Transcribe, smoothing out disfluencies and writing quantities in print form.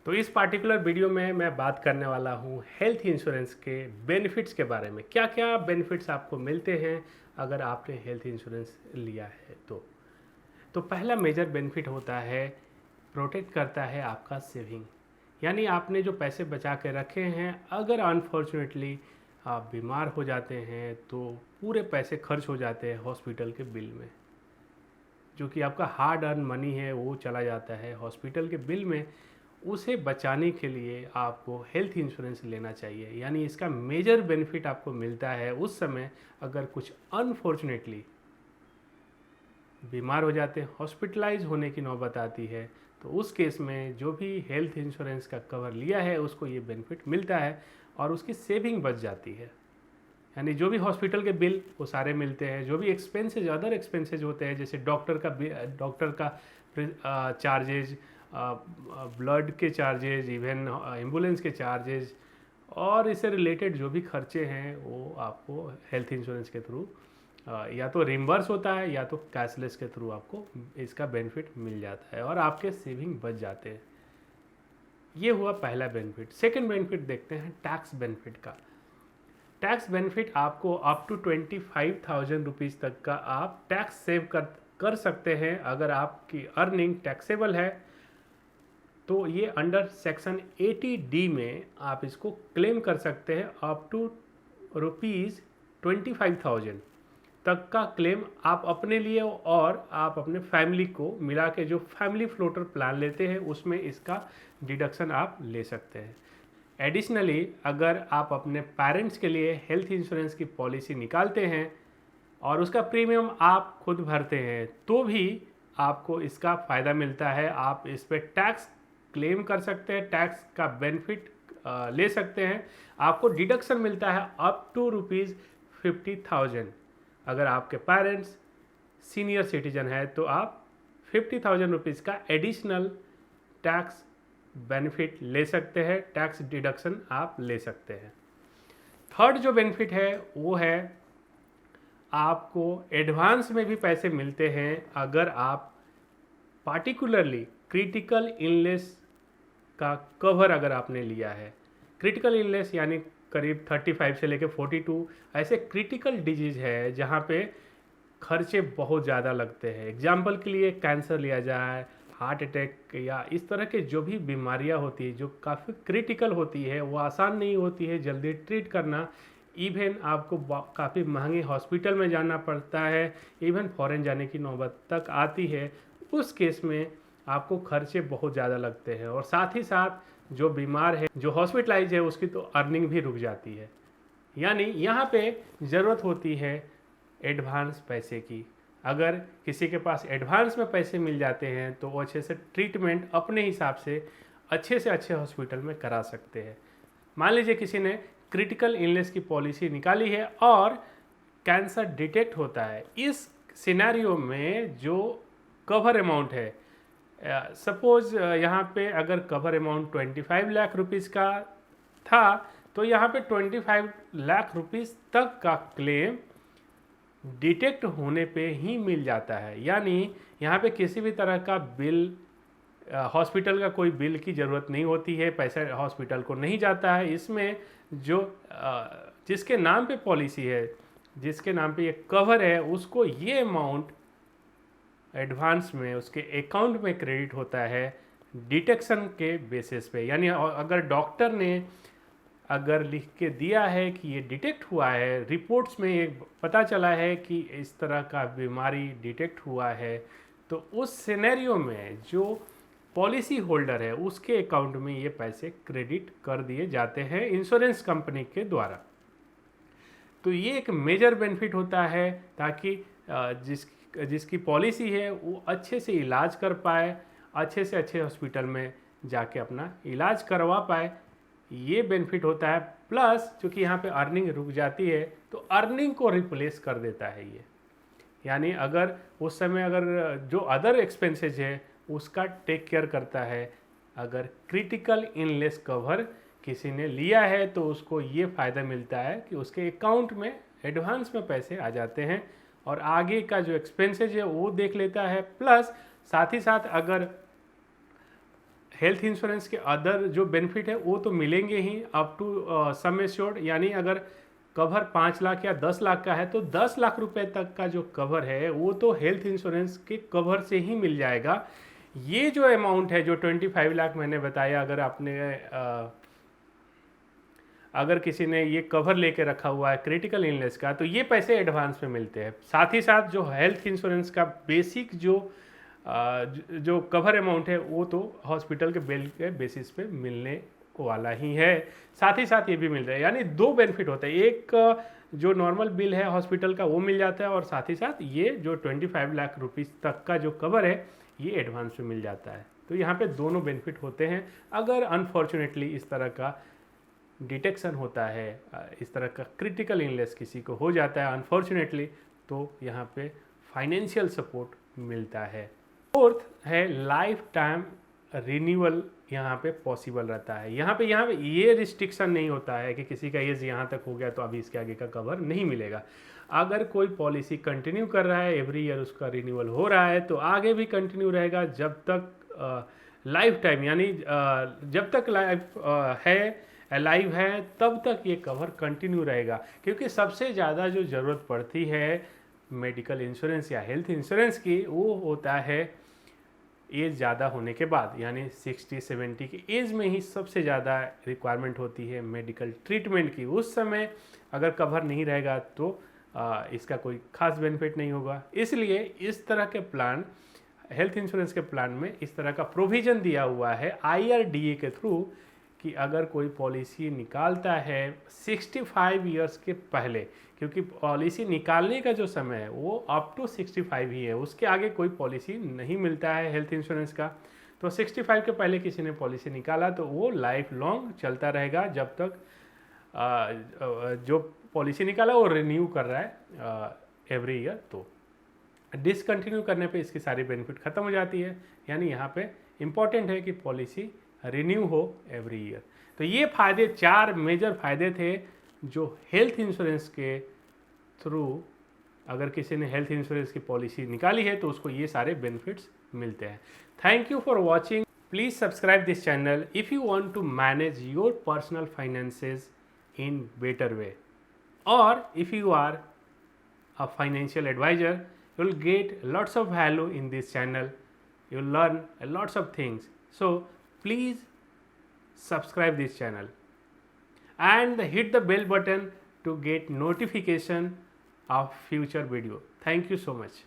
तो इस particular video में मैं बात करने वाला हूँ हेल्थ इंश्योरेंस के बेनिफिट्स के बारे में। क्या क्या बेनिफिट्स आपको मिलते हैं अगर आपने हेल्थ इंश्योरेंस लिया है तो पहला मेजर बेनिफिट होता है, प्रोटेक्ट करता है आपका सेविंग। यानी आपने जो पैसे बचा के रखे हैं, अगर अनफॉर्चुनेटली आप बीमार हो जाते हैं तो पूरे पैसे खर्च हो जाते हैं हॉस्पिटल के बिल में। जो कि आपका हार्ड अर्न मनी है वो चला जाता है हॉस्पिटल के बिल में। उसे बचाने के लिए आपको हेल्थ इंश्योरेंस लेना चाहिए। यानी इसका मेजर बेनिफिट आपको मिलता है उस समय अगर कुछ अनफॉर्चुनेटली बीमार हो जाते हैं, हॉस्पिटलाइज होने की नौबत आती है, तो उस केस में जो भी हेल्थ इंश्योरेंस का कवर लिया है उसको ये बेनिफिट मिलता है और उसकी सेविंग बच जाती है। यानी जो भी हॉस्पिटल के बिल वो सारे मिलते हैं, जो भी एक्सपेंसेज अदर एक्सपेंसेज होते हैं जैसे डॉक्टर का चार्जेज, ब्लड के चार्जेज, इवन एम्बुलेंस के चार्जेज और इससे रिलेटेड जो भी खर्चे हैं वो आपको हेल्थ इंश्योरेंस के थ्रू या तो रिम्बर्स होता है या तो कैशलेस के थ्रू आपको इसका बेनिफिट मिल जाता है और आपके सेविंग बच जाते हैं। ये हुआ पहला बेनिफिट। सेकेंड बेनिफिट देखते हैं टैक्स बेनिफिट का। टैक्स बेनिफिट आपको अप टू 25,000 रुपीज़ तक का आप टैक्स सेव कर सकते हैं। अगर आपकी अर्निंग टैक्सेबल है तो ये अंडर सेक्शन 80D में आप इसको क्लेम कर सकते हैं। अप टू ₹25,000 तक का क्लेम आप अपने लिए और आप अपने फैमिली को मिला के जो फैमिली फ्लोटर प्लान लेते हैं उसमें इसका डिडक्शन आप ले सकते हैं। एडिशनली अगर आप अपने पेरेंट्स के लिए हेल्थ इंश्योरेंस की पॉलिसी निकालते हैं और उसका प्रीमियम आप खुद भरते हैं तो भी आपको इसका फ़ायदा मिलता है। आप इस पर टैक्स क्लेम कर सकते हैं, टैक्स का बेनिफिट ले सकते हैं। आपको डिडक्शन मिलता है अप टू ₹50,000। अगर आपके पेरेंट्स सीनियर सिटीजन है तो आप ₹50,000 का एडिशनल टैक्स बेनिफिट ले सकते हैं, टैक्स डिडक्शन आप ले सकते हैं। थर्ड जो बेनिफिट है वो है आपको एडवांस में भी पैसे मिलते हैं अगर आप पार्टिकुलरली क्रिटिकल इलनेस का कवर अगर आपने लिया है। क्रिटिकल इलनेस यानी करीब 35 से लेकर 42 ऐसे क्रिटिकल डिजीज है जहाँ पे खर्चे बहुत ज़्यादा लगते हैं। एग्जाम्पल के लिए कैंसर लिया जाए, हार्ट अटैक या इस तरह के जो भी बीमारियाँ होती है जो काफ़ी क्रिटिकल होती है, वो आसान नहीं होती है जल्दी ट्रीट करना। इवन आपको काफ़ी महंगे हॉस्पिटल में जाना पड़ता है, इवन फॉरेन जाने की नौबत तक आती है। उस केस में आपको खर्चे बहुत ज़्यादा लगते हैं और साथ ही साथ जो बीमार है, जो हॉस्पिटलाइज है, उसकी तो अर्निंग भी रुक जाती है। यानी यहाँ पे ज़रूरत होती है एडवांस पैसे की। अगर किसी के पास एडवांस में पैसे मिल जाते हैं तो वो अच्छे से ट्रीटमेंट अपने हिसाब से अच्छे हॉस्पिटल में करा सकते हैं। मान लीजिए किसी ने क्रिटिकल इलनेस की पॉलिसी निकाली है और कैंसर डिटेक्ट होता है। इस सिनेरियो में जो कवर अमाउंट है, सपोज यहाँ पे अगर कवर अमाउंट 25 लाख रुपीज़ का था तो यहाँ पे 25 लाख रुपीज़ तक का क्लेम डिटेक्ट होने पे ही मिल जाता है। यानी यहाँ पे किसी भी तरह का बिल, हॉस्पिटल का कोई बिल की ज़रूरत नहीं होती है, पैसा हॉस्पिटल को नहीं जाता है। इसमें जो जिसके नाम पे पॉलिसी है, जिसके नाम पे ये कवर है, उसको ये अमाउंट एडवांस में उसके अकाउंट में क्रेडिट होता है डिटेक्शन के बेसिस पे। यानी अगर डॉक्टर ने अगर लिख के दिया है कि ये डिटेक्ट हुआ है, रिपोर्ट्स में ये पता चला है कि इस तरह का बीमारी डिटेक्ट हुआ है, तो उस सिनेरियो में जो पॉलिसी होल्डर है उसके अकाउंट में ये पैसे क्रेडिट कर दिए जाते हैं इंश्योरेंस कंपनी के द्वारा। तो ये एक मेजर बेनिफिट होता है ताकि जिसकी पॉलिसी है वो अच्छे से इलाज कर पाए, अच्छे से अच्छे हॉस्पिटल में जाके अपना इलाज करवा पाए। ये बेनिफिट होता है। प्लस चूँकि यहाँ पे अर्निंग रुक जाती है तो अर्निंग को रिप्लेस कर देता है ये। यानी अगर उस समय अगर जो अदर एक्सपेंसेज है उसका टेक केयर करता है। अगर क्रिटिकल इलनेस कवर किसी ने लिया है तो उसको ये फ़ायदा मिलता है कि उसके अकाउंट में एडवांस में पैसे आ जाते हैं और आगे का जो एक्सपेंसेज है वो देख लेता है। प्लस साथ ही साथ अगर हेल्थ इंश्योरेंस के अदर जो बेनिफिट है वो तो मिलेंगे ही अप टू सम एश्योर्ड, यानी अगर कवर 5 लाख या 10 लाख का है तो 10 लाख रुपए तक का जो कवर है वो तो हेल्थ इंश्योरेंस के कवर से ही मिल जाएगा। ये जो अमाउंट है जो 25 लाख मैंने बताया, अगर किसी ने ये कवर लेके रखा हुआ है क्रिटिकल इलनेस का तो ये पैसे एडवांस में मिलते हैं। साथ ही साथ जो हेल्थ इंश्योरेंस का बेसिक जो कवर अमाउंट है वो तो हॉस्पिटल के बिल के बेसिस पे मिलने वाला ही है। साथ ही साथ ये भी मिल रहा है, यानी दो बेनिफिट होता है, एक जो नॉर्मल बिल है हॉस्पिटल का वो मिल जाता है और साथ ही साथ ये जो 25 लाख रुपीज़ तक का जो कवर है ये एडवांस में मिल जाता है। तो यहाँ पे दोनों बेनिफिट होते हैं। अगर अनफॉर्चुनेटली इस तरह का डिटेक्शन होता है, इस तरह का क्रिटिकल इलनेस किसी को हो जाता है अनफॉर्चुनेटली, तो यहाँ पे फाइनेंशियल सपोर्ट मिलता है। फोर्थ है लाइफ टाइम रिन्यूअल, यहाँ पे पॉसिबल रहता है। यहाँ पे ये रिस्ट्रिक्शन नहीं होता है कि किसी का एज यहाँ तक हो गया तो अभी इसके आगे का कवर नहीं मिलेगा। अगर कोई पॉलिसी कंटिन्यू कर रहा है, एवरी ईयर उसका रिन्यूअल हो रहा है, तो आगे भी कंटिन्यू रहेगा जब तक लाइफ टाइम, यानी जब तक लाइफ लाइव है तब तक ये कवर कंटिन्यू रहेगा। क्योंकि सबसे ज़्यादा जो ज़रूरत पड़ती है मेडिकल इंश्योरेंस या हेल्थ इंश्योरेंस की वो होता है एज ज़्यादा होने के बाद, यानी 60-70 की एज में ही सबसे ज़्यादा रिक्वायरमेंट होती है मेडिकल ट्रीटमेंट की। उस समय अगर कवर नहीं रहेगा तो इसका कोई खास बेनिफिट नहीं होगा। इसलिए इस तरह के प्लान, हेल्थ इंश्योरेंस के प्लान में इस तरह का प्रोविज़न दिया हुआ है IRDA के थ्रू कि अगर कोई पॉलिसी निकालता है 65 ईयर्स के पहले, क्योंकि पॉलिसी निकालने का जो समय है वो अप टू 65 ही है, उसके आगे कोई पॉलिसी नहीं मिलता है हेल्थ इंश्योरेंस का। तो 65 के पहले किसी ने पॉलिसी निकाला तो वो लाइफ लॉन्ग चलता रहेगा जब तक जो पॉलिसी निकाला वो रिन्यू कर रहा है एवरी ईयर। तो डिसकंटिन्यू करने पे इसकी सारी बेनिफिट ख़त्म हो जाती है। यानी यहाँ पे इम्पॉर्टेंट है कि पॉलिसी रिन्यू हो एवरी ईयर। तो ये फ़ायदे, 4 मेजर फ़ायदे थे जो हेल्थ इंश्योरेंस के थ्रू, अगर किसी ने हेल्थ इंश्योरेंस की पॉलिसी निकाली है तो उसको ये सारे बेनिफिट्स मिलते हैं। Thank you for watching. Please subscribe this channel if you want to manage your personal finances in better way, or if you are a financial advisor, you'll get lots of value in this channel, you'll learn lots of things. So please subscribe this channel and hit the bell button to get notification of future video. Thank you so much.